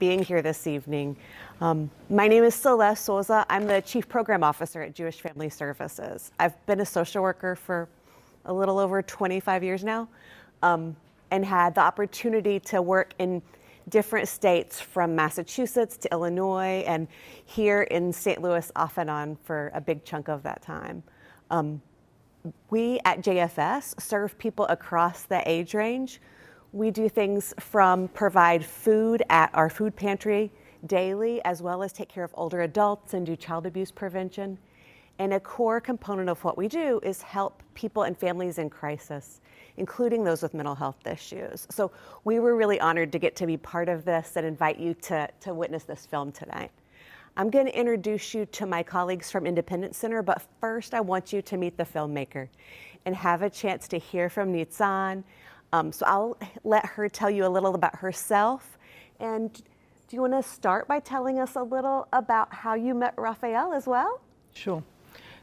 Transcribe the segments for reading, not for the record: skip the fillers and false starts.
being here this evening. My name is Celeste Souza. I'm the Chief Program Officer at Jewish Family Services. I've been a social worker for a little over 25 years now, and had the opportunity to work in different states from Massachusetts to Illinois, and here in St. Louis off and on for a big chunk of that time. We at JFS serve people across the age range. We do things from provide food at our food pantry daily, as well as take care of older adults and do child abuse prevention. And a core component of what we do is help people and families in crisis, including those with mental health issues. So we were really honored to get to be part of this and invite you to witness this film tonight. I'm going to introduce you to my colleagues from Independence Center, but first I want you to meet the filmmaker and have a chance to hear from Nitzan. So I'll let her tell you a little about herself. And do you want to start by telling us a little about how you met Raphael as well? Sure.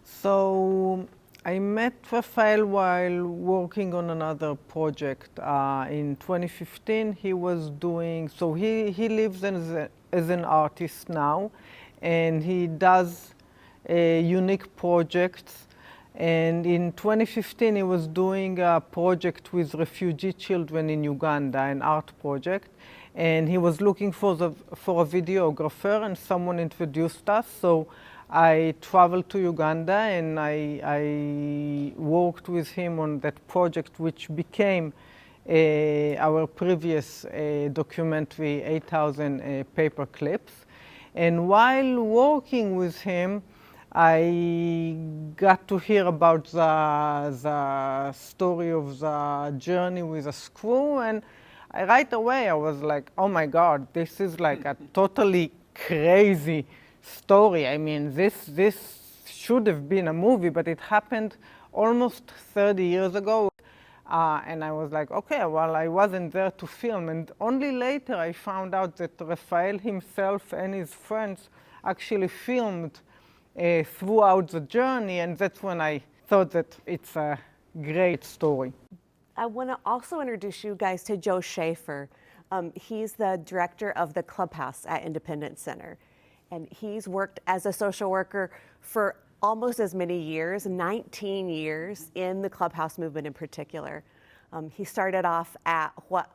So I met Raphael while working on another project. In 2015, he was doing, so he lives as an artist now, and he does unique projects. And in 2015, he was doing a project with refugee children in Uganda, an art project. And he was looking for a videographer, and someone introduced us. So I traveled to Uganda, and I worked with him on that project, which became our previous documentary, 8,000 paper clips. And while working with him, I got to hear about the story of the journey with a screw, and right away I was like, oh my God, this is like a totally crazy story. I mean, this should have been a movie, but it happened almost 30 years ago. And I was like, okay, well, I wasn't there to film. And only later I found out that Raphael himself and his friends actually filmed throughout the journey, and that's when I thought that it's a great story. I want to also introduce you guys to Joe Schaefer. He's the director of the Clubhouse at Independence Center, and he's worked as a social worker for almost as many years, 19 years, in the Clubhouse movement in particular. He started off at what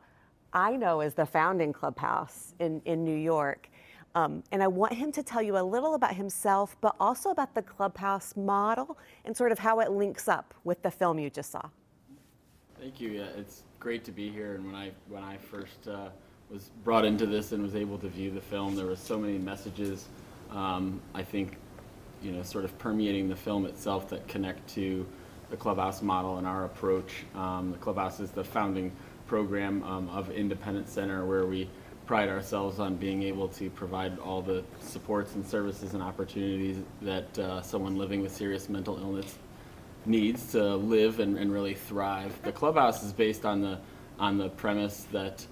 I know as the founding Clubhouse in New York. And I want him to tell you a little about himself, but also about the Clubhouse model and sort of how it links up with the film you just saw. Thank you. Yeah, it's great to be here. And when I first was brought into this and was able to view the film, there were so many messages, I think, sort of permeating the film itself that connect to the Clubhouse model and our approach. The Clubhouse is the founding program of Independence Center, where we pride ourselves on being able to provide all the supports and services and opportunities that someone living with serious mental illness needs to live and really thrive. The Clubhouse is based on the premise that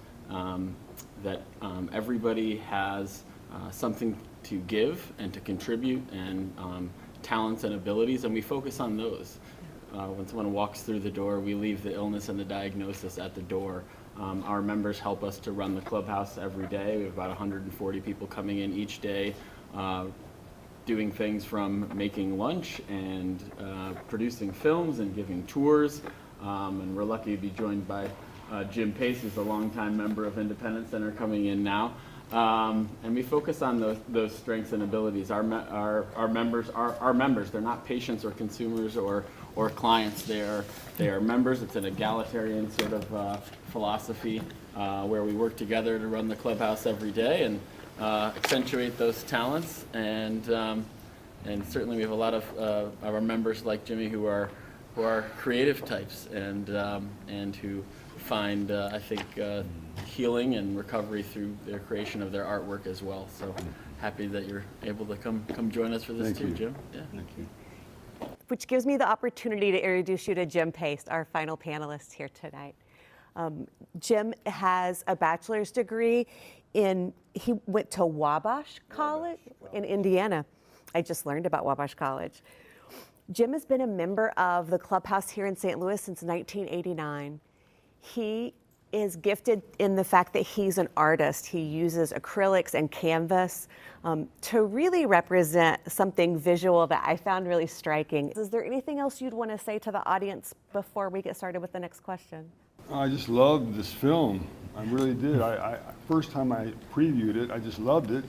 everybody has something to give and to contribute, and talents and abilities, and we focus on those. When someone walks through the door, we leave the illness and the diagnosis at the door. Our members help us to run the Clubhouse every day. We have about 140 people coming in each day, doing things from making lunch and producing films and giving tours. And we're lucky to be joined by Jim Pace, who's a longtime member of Independence Center, coming in now. And we focus on those strengths and abilities. Our members are members. They're not patients or consumers or clients. They are members. It's an egalitarian sort of philosophy where we work together to run the Clubhouse every day and accentuate those talents. And certainly we have a lot of our members like Jimmy who are creative types and who find I think healing and recovery through their creation of their artwork as well. So happy that you're able to come join us for this too, Jim. Yeah. Thank you. Which gives me the opportunity to introduce you to Jim Pace, our final panelist here tonight. Jim has a bachelor's degree he went to Wabash College in Indiana. I just learned about Wabash College. Jim has been a member of the Clubhouse here in St. Louis since 1989. He is gifted in the fact that he's an artist. He uses acrylics and canvas to really represent something visual that I found really striking. Is there anything else you'd want to say to the audience before we get started with the next question? I just loved this film. I really did. First time I previewed it, I just loved it.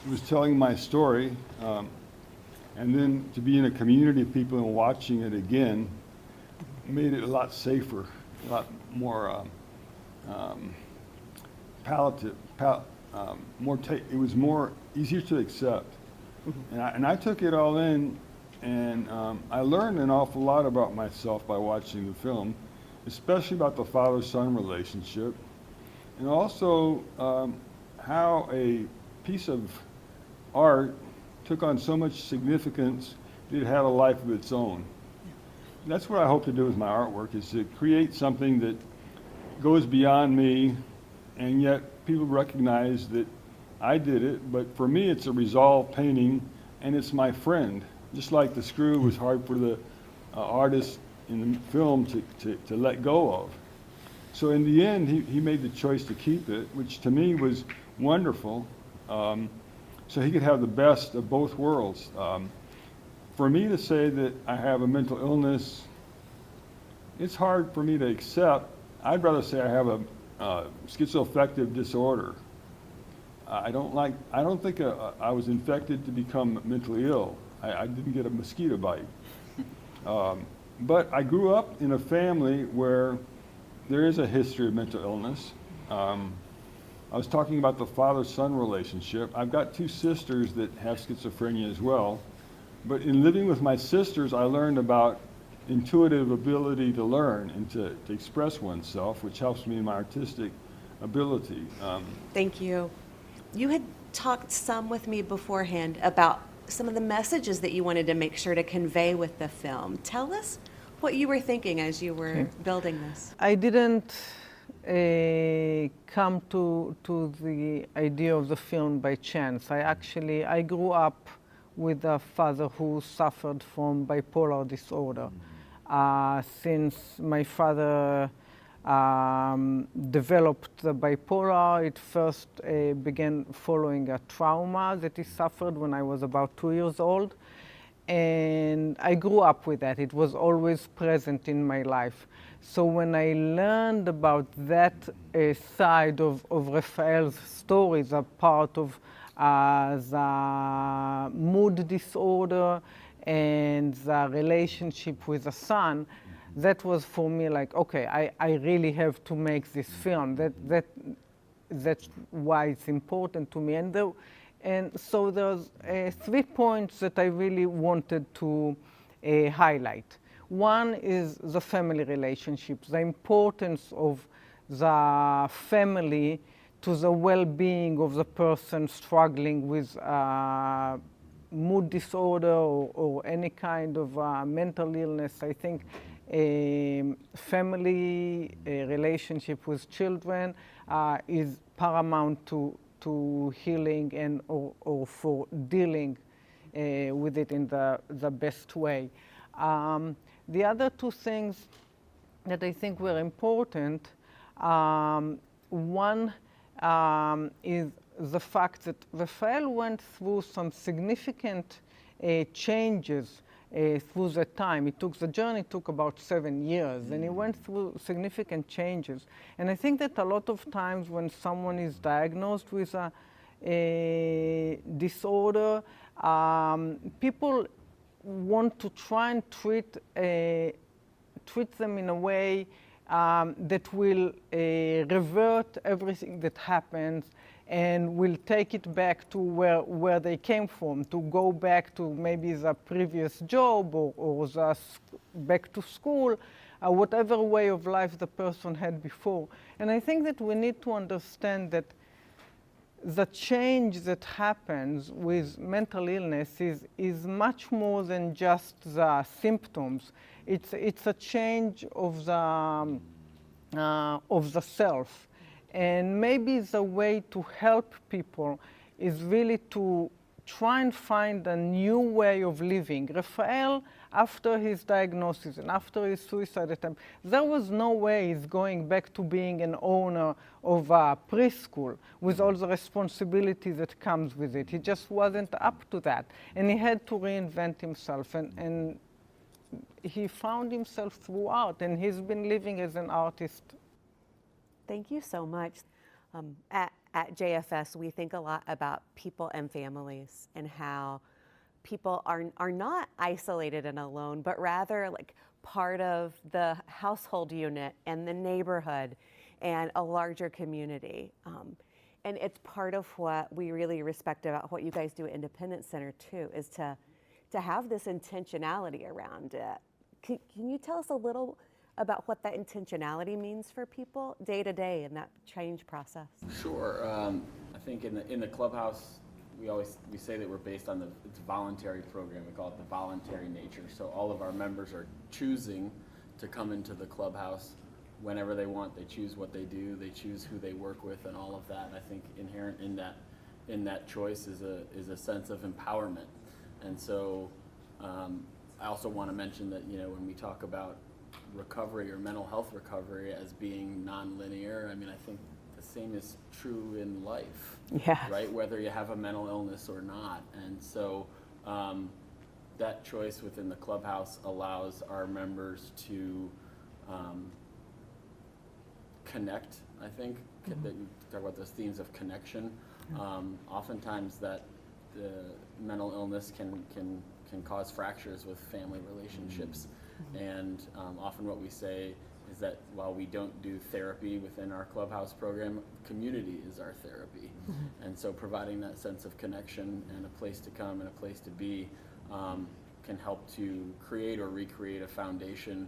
It was telling my story. And then to be in a community of people and watching it again made it a lot safer, a lot more palatable, it was more easier to accept. And I took it all in, and I learned an awful lot about myself by watching the film, especially about the father-son relationship, and also how a piece of art took on so much significance that it had a life of its own. That's what I hope to do with my artwork, is to create something that goes beyond me, and yet people recognize that I did it. But for me, it's a resolved painting, and it's my friend. Just like the screw was hard for the artist in the film to let go of. So in the end, he made the choice to keep it, which to me was wonderful. So he could have the best of both worlds. For me to say that I have a mental illness, it's hard for me to accept. I'd rather say I have a schizoaffective disorder. I don't think I was infected to become mentally ill. I didn't get a mosquito bite. But I grew up in a family where there is a history of mental illness. I was talking about the father-son relationship. I've got two sisters that have schizophrenia as well. But in living with my sisters, I learned about intuitive ability to learn and to express oneself, which helps me in my artistic ability. Thank you. You had talked some with me beforehand about some of the messages that you wanted to make sure to convey with the film. Tell us what you were thinking as you were building this. I didn't come to the idea of the film by chance. I grew up with a father who suffered from bipolar disorder. Since my father developed the bipolar, it first began following a trauma that he suffered when I was about 2 years old. And I grew up with that. It was always present in my life. So when I learned about that side of Raphael's stories, a part of the mood disorder and the relationship with the son, that was for me like, okay, I really have to make this film. That's why it's important to me. And so there's 3 points that I really wanted to highlight. One is the family relationships, the importance of the family to the well-being of the person struggling with mood disorder or any kind of mental illness. I think a family relationship with children is paramount to healing and or for dealing with it in the best way. The other 2 things that I think were important, one is the fact that Raphael went through some significant changes through the time. The journey took about 7 years, and he went through significant changes. And I think that a lot of times when someone is diagnosed with a disorder, people want to try and treat them in a way that will revert everything that happens and will take it back to where they came from, to go back to maybe the previous job or back to school, whatever way of life the person had before. And I think that we need to understand that the change that happens with mental illness is much more than just the symptoms. It's a change of the self. And maybe the way to help people is really to try and find a new way of living. Raphael, after his diagnosis and after his suicide attempt, there was no way he's going back to being an owner of a preschool with all the responsibility that comes with it. He just wasn't up to that. And he had to reinvent himself. And he found himself through art, and he's been living as an artist. Thank you so much. At JFS, we think a lot about people and families and how people are not isolated and alone, but rather like part of the household unit and the neighborhood and a larger community. And it's part of what we really respect about what you guys do at Independence Center too, is to have this intentionality around it. Can you tell us a little about what that intentionality means for people day to day in that change process? Sure. I think in the clubhouse, we say that we're based on it's a voluntary program. We call it the voluntary nature. So all of our members are choosing to come into the clubhouse whenever they want. They choose what they do. They choose who they work with, and all of that. And I think inherent in that choice is a sense of empowerment. And so I also want to mention that when we talk about recovery or mental health recovery as being nonlinear, I mean, I think the same is true in life, right? Whether you have a mental illness or not. And so that choice within the clubhouse allows our members to connect, I think. That you talk about those themes of connection. Oftentimes that the mental illness can cause fractures with family relationships. And often what we say is that while we don't do therapy within our clubhouse program, community is our therapy. And so providing that sense of connection and a place to come and a place to be can help to create or recreate a foundation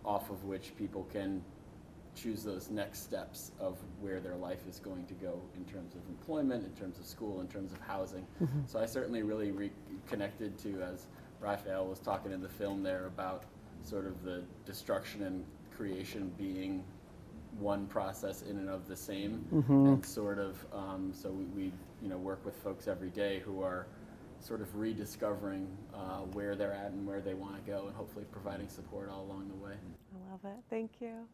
off of which people can choose those next steps of where their life is going to go in terms of employment, in terms of school, in terms of housing. So I certainly really reconnected to, as Raphael was talking in the film there, about sort of the destruction and creation being one process in and of the same, and sort of so we work with folks every day who are sort of rediscovering where they're at and where they want to go, and hopefully providing support all along the way. I love it. Thank you.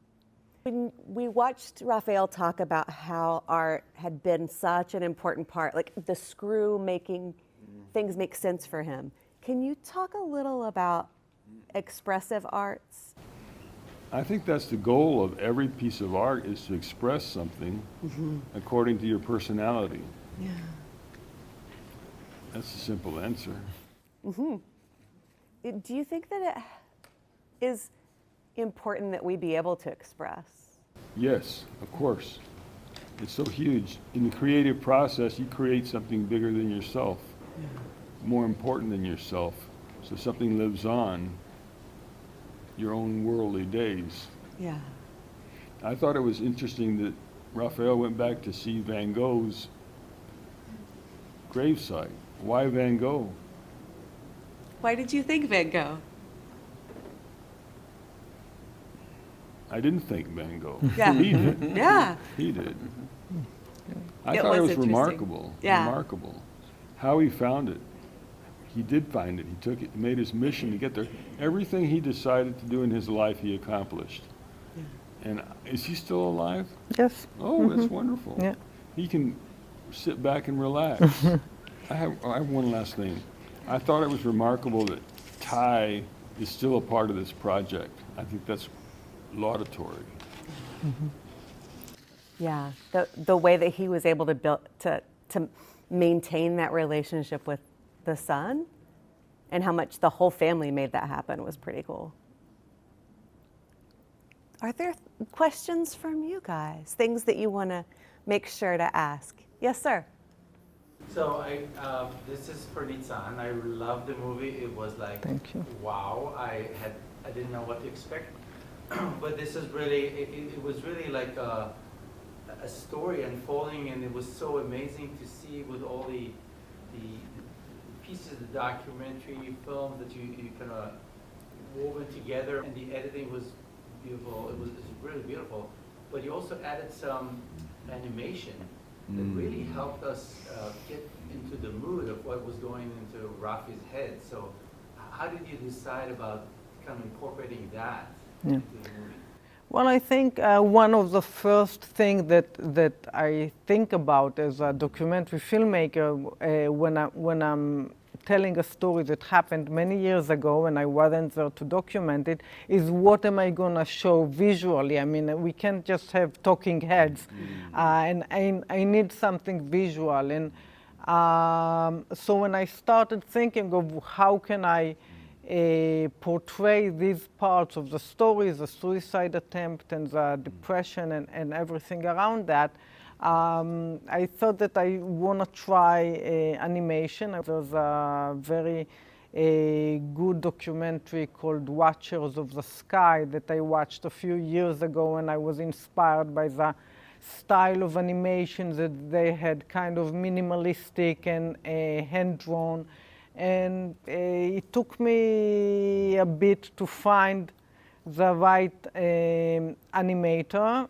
When we watched Raphael talk about how art had been such an important part, like the screw making things make sense for him. Can you talk a little about expressive arts? I think that's the goal of every piece of art, is to express something according to your personality. Yeah. That's a simple answer. Do you think that it is important that we be able to express? Yes, of course. It's so huge. In the creative process, you create something bigger than yourself, more important than yourself. So something lives on your own worldly days. Yeah. I thought it was interesting that Raphael went back to see Van Gogh's gravesite. Why Van Gogh? Why did you think Van Gogh? I didn't think Van Gogh. Yeah. He did. Yeah. He did. I It thought it was was interesting. remarkable. Yeah. Remarkable. How he found it. He did find it. He took it, made his mission to get there. Everything he decided to do in his life, he accomplished. Yeah. And is he still alive? Yes. Oh, that's wonderful. Yeah. He can sit back and relax. I have one last thing. I thought it was remarkable that Ty is still a part of this project. I think that's laudatory. Yeah. The way that he was able to build to maintain that relationship with the son, and how much the whole family made that happen was pretty cool. Are there questions from you guys? Things that you want to make sure to ask? Yes, sir. So this is for Nitzan. I loved the movie. It was like, Thank you. wow. I didn't know what to expect, but this is really. It was really like a story unfolding, and it was so amazing to see with all the pieces of the documentary film that you kind of woven together, and the editing was beautiful. It was really beautiful, but you also added some animation that really helped us get into the mood of what was going into Rafi's head. So how did you decide about kind of incorporating that into the movie? Well, I think one of the first things that I think about as a documentary filmmaker when I'm telling a story that happened many years ago and I wasn't there to document it, is what am I going to show visually? I mean, we can't just have talking heads, and I need something visual. And so when I started thinking of how can I portray these parts of the story, the suicide attempt and the depression and everything around that, I thought that I want to try animation. There's a very good documentary called Watchers of the Sky that I watched a few years ago, and I was inspired by the style of animation that they had, kind of minimalistic and hand-drawn. And it took me a bit to find the right animator.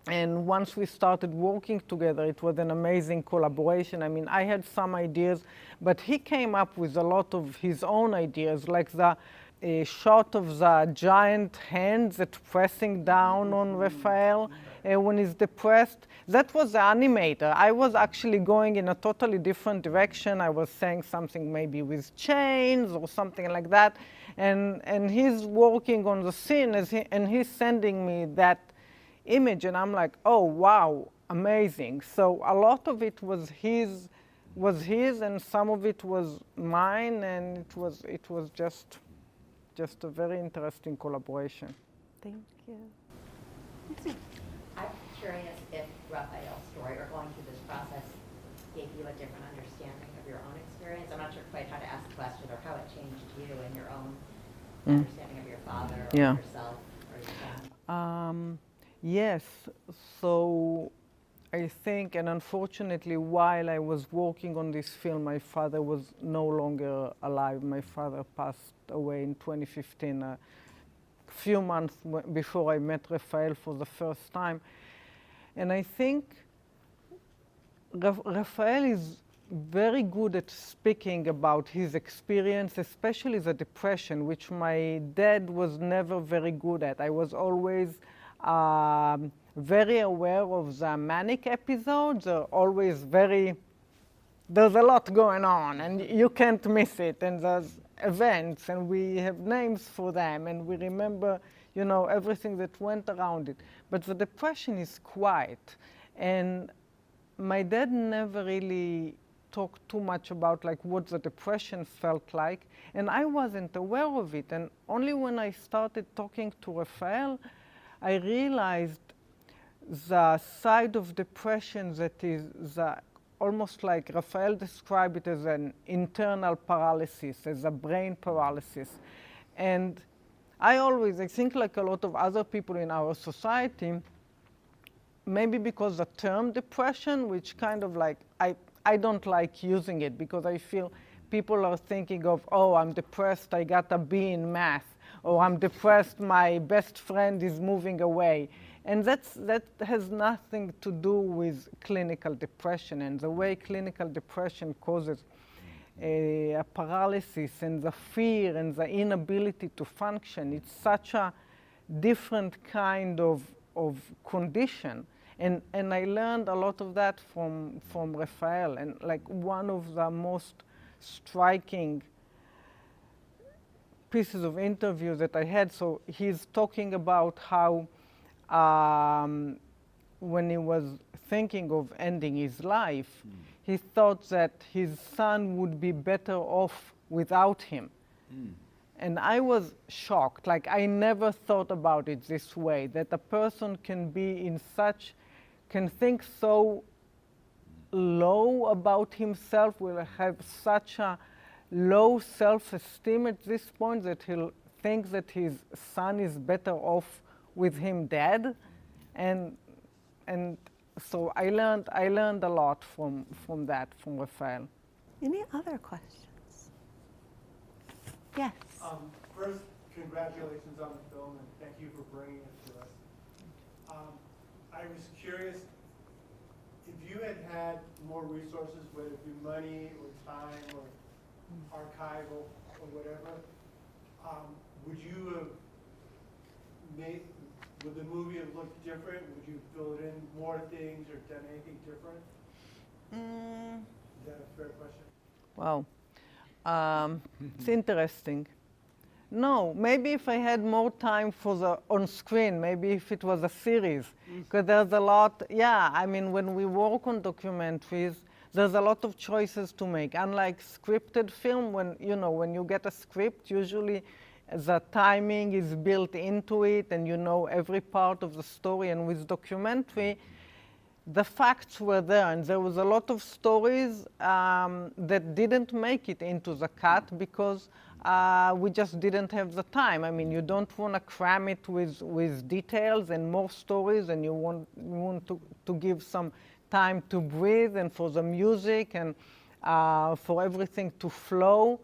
And once we started working together, it was an amazing collaboration. I mean, I had some ideas, but he came up with a lot of his own ideas, like the shot of the giant hands that pressing down on Raphael when he's depressed. That was the animator. I was actually going in a totally different direction. I was saying something maybe with chains or something like that. And he's working on the scene and he's sending me that image, and I'm like, oh wow, amazing. So a lot of it was his, and some of it was mine, and it was just a very interesting collaboration. Thank you. I'm curious if Raphael's story or going through this process gave you a different understanding of your own experience. I'm not sure quite how to ask the question or how it changed you and your own understanding of your father or yourself or your family. Yes, so I think, and unfortunately, while I was working on this film, my father was no longer alive. My father passed away in 2015, a few months before I met Raphael for the first time. And I think Raphael is very good at speaking about his experience, especially the depression, which my dad was never very good at. I was always very aware of the manic episodes, always there's a lot going on and you can't miss it, and there's events and we have names for them and we remember, you know, everything that went around it. But the depression is quiet, and my dad never really talked too much about like what the depression felt like, and I wasn't aware of it. And only when I started talking to Raphael, I realized the side of depression that is almost like Raphael described it as an internal paralysis, as a brain paralysis. And I think like a lot of other people in our society, maybe because the term depression, which kind of like, I don't like using it because I feel people are thinking of, oh, I'm depressed, I got a B in math, or I'm depressed, my best friend is moving away. And that has nothing to do with clinical depression, and the way clinical depression causes a paralysis and the fear and the inability to function. It's such a different kind of condition. And I learned a lot of that from Raphael. And like one of the most striking pieces of interview that I had, so he's talking about how when he was thinking of ending his life, he thought that his son would be better off without him. And I was shocked. Like, I never thought about it this way, that a person can think so low about himself, will have such a low self-esteem at this point that he'll think that his son is better off with him dead. And so I learned a lot from Raphael. Any other questions? Yes. First, congratulations on the film, and thank you for bringing it to us. I was curious, you had more resources, whether it be money or time or archival or whatever, would you have would the movie have looked different? Would you fill it in more things or done anything different? Is that a fair question? Wow. It's interesting. No, maybe if I had more time for the on screen, maybe if it was a series, because there's a lot. Yeah, I mean, when we work on documentaries, there's a lot of choices to make. Unlike scripted film, when you get a script, usually the timing is built into it, and you know every part of the story. And with documentary, the facts were there, and there was a lot of stories that didn't make it into the cut because we just didn't have the time. I mean, you don't want to cram it with details and more stories, and you want to give some time to breathe and for the music and for everything to flow.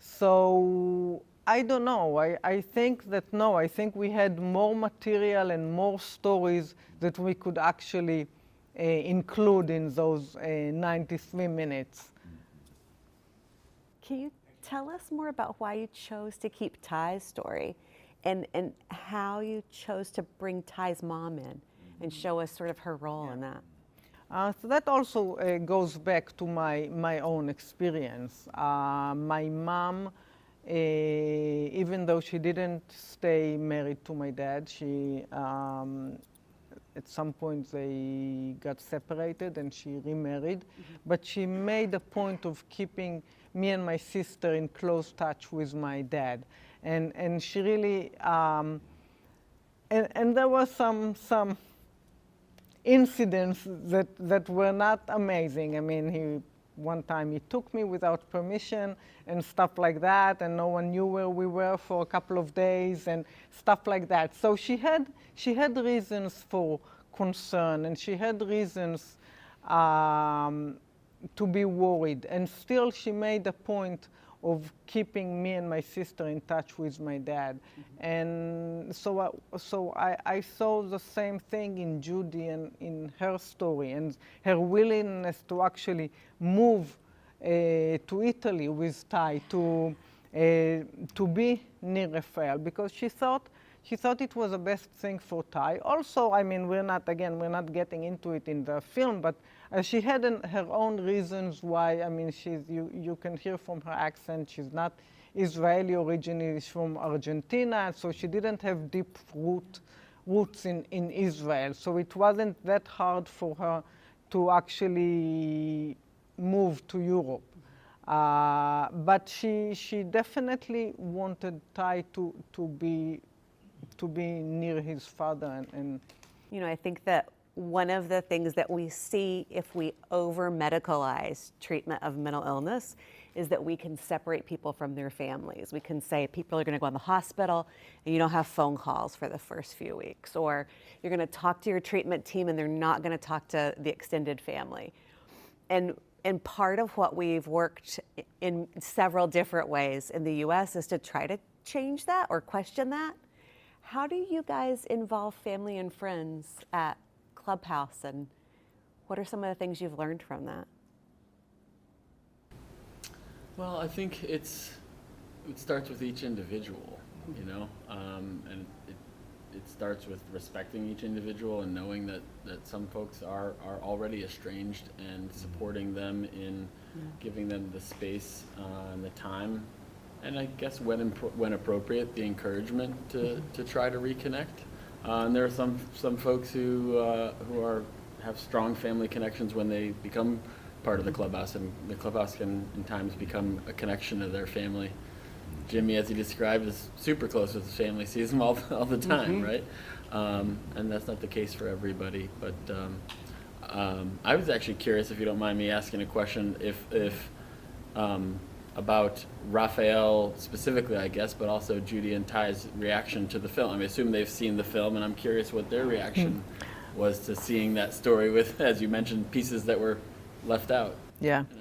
So I don't know. I think that no, I think we had more material and more stories that we could actually include in those 93 minutes. Can you tell us more about why you chose to keep Ty's story and how you chose to bring Ty's mom in and show us sort of her role in that? So that also goes back to my own experience. My mom, even though she didn't stay married to my dad, she at some point they got separated and she remarried, but she made a point of keeping me and my sister in close touch with my dad, and she really and there were some incidents that were not amazing. I mean, one time he took me without permission and stuff like that, and no one knew where we were for a couple of days and stuff like that. So she had reasons for concern, and she had reasons to be worried, and still she made a point of keeping me and my sister in touch with my dad. And so I saw the same thing in Judy and in her story, and her willingness to actually move to Italy with Ty to be near Raphael, because she thought it was the best thing for Ty. Also, I mean, we're not getting into it in the film, but she had her own reasons why. I mean, you can hear from her accent, she's not Israeli originally, she's from Argentina, so she didn't have deep roots in Israel. So it wasn't that hard for her to actually move to Europe. But she definitely wanted Ty to be near his father. And You know, I think that one of the things that we see if we over-medicalize treatment of mental illness is that we can separate people from their families. We can say people are going to go in the hospital and you don't have phone calls for the first few weeks, or you're going to talk to your treatment team and they're not going to talk to the extended family. And part of what we've worked in several different ways in the US is to try to change that or question that. How do you guys involve family and friends at Clubhouse, and what are some of the things you've learned from that? Well, I think it starts with each individual, you know, and it starts with respecting each individual and knowing that some folks are already estranged, and supporting them in giving them the space and the time, and I guess when appropriate, the encouragement to try to reconnect. And there are some folks who have strong family connections when they become part of the clubhouse, and the clubhouse can in times become a connection to their family. Jimmy, as he described, is super close with his family, sees them all the time, right? And that's not the case for everybody. But I was actually curious, if you don't mind me asking a question, if about Raphael specifically, I guess, but also Judy and Ty's reaction to the film. I mean, I assume they've seen the film, and I'm curious what their reaction was to seeing that story with, as you mentioned, pieces that were left out. yeah. You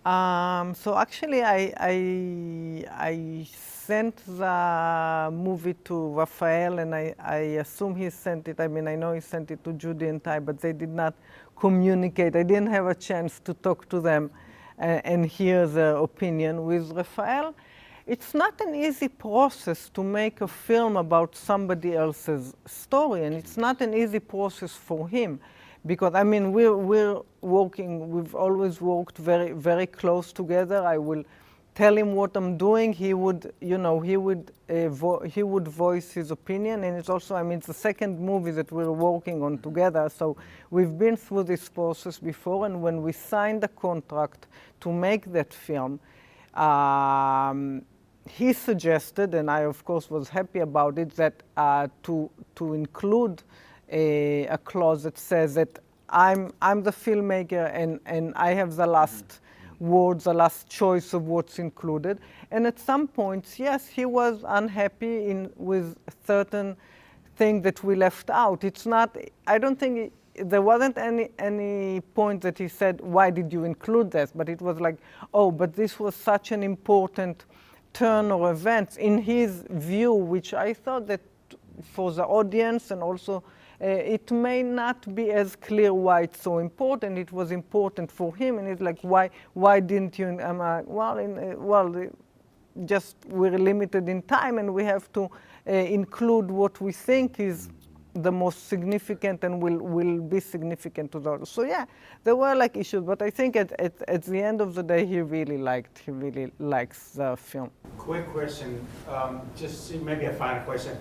know? So actually, I sent the movie to Raphael, and I assume he sent it. I mean, I know he sent it to Judy and Ty, but they did not communicate. I didn't have a chance to talk to them and hear their opinion. With Raphael, it's not an easy process to make a film about somebody else's story, and it's not an easy process for him, because I mean we're working. We've always worked very, very close together. I will tell him what I'm doing. He would, you know, he would voice his opinion, and it's also, I mean, it's the second movie that we're working on together. So we've been through this process before, and when we signed the contract to make that film, he suggested, and I of course was happy about it, that to include a clause that says that I'm the filmmaker and I have the last words, the last choice of what's included. And at some points, yes, he was unhappy with certain things that we left out. It's not, I don't think, there wasn't any point that he said, why did you include this? But it was like, oh, but this was such an important turn or event in his view, which I thought that for the audience and also it may not be as clear why it's so important. It was important for him, and it's like, why didn't you? Just we're limited in time, and we have to include what we think is the most significant and will be significant to the audience. So yeah, there were like issues, but I think at the end of the day, he really likes the film. Quick question, just maybe a final question,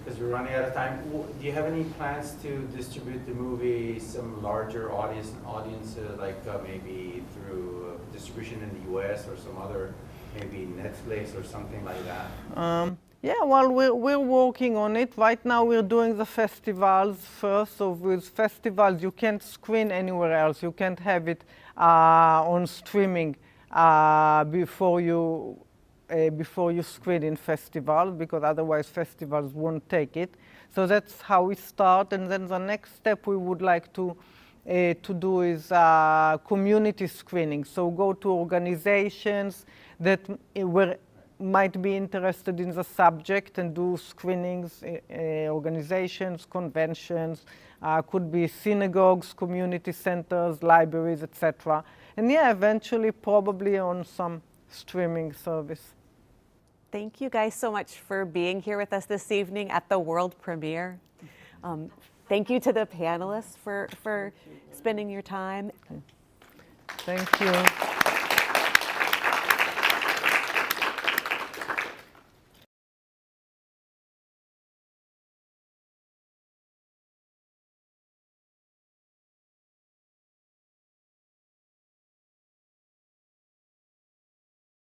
because we're running out of time. Do you have any plans to distribute the movie some larger audience, like maybe through distribution in the U.S. or some other, maybe Netflix or something like that? Yeah, well, we're working on it. Right now we're doing the festivals first. So with festivals, you can't screen anywhere else. You can't have it on streaming before you screen in festivals, because otherwise festivals won't take it. So that's how we start. And then the next step we would like to do is community screening. So go to organizations that might be interested in the subject and do screenings, organizations, conventions, could be synagogues, community centers, libraries, etc. And yeah, eventually probably on some streaming service. Thank you guys so much for being here with us this evening at the world premiere. Thank you to the panelists for spending your time. Thank you.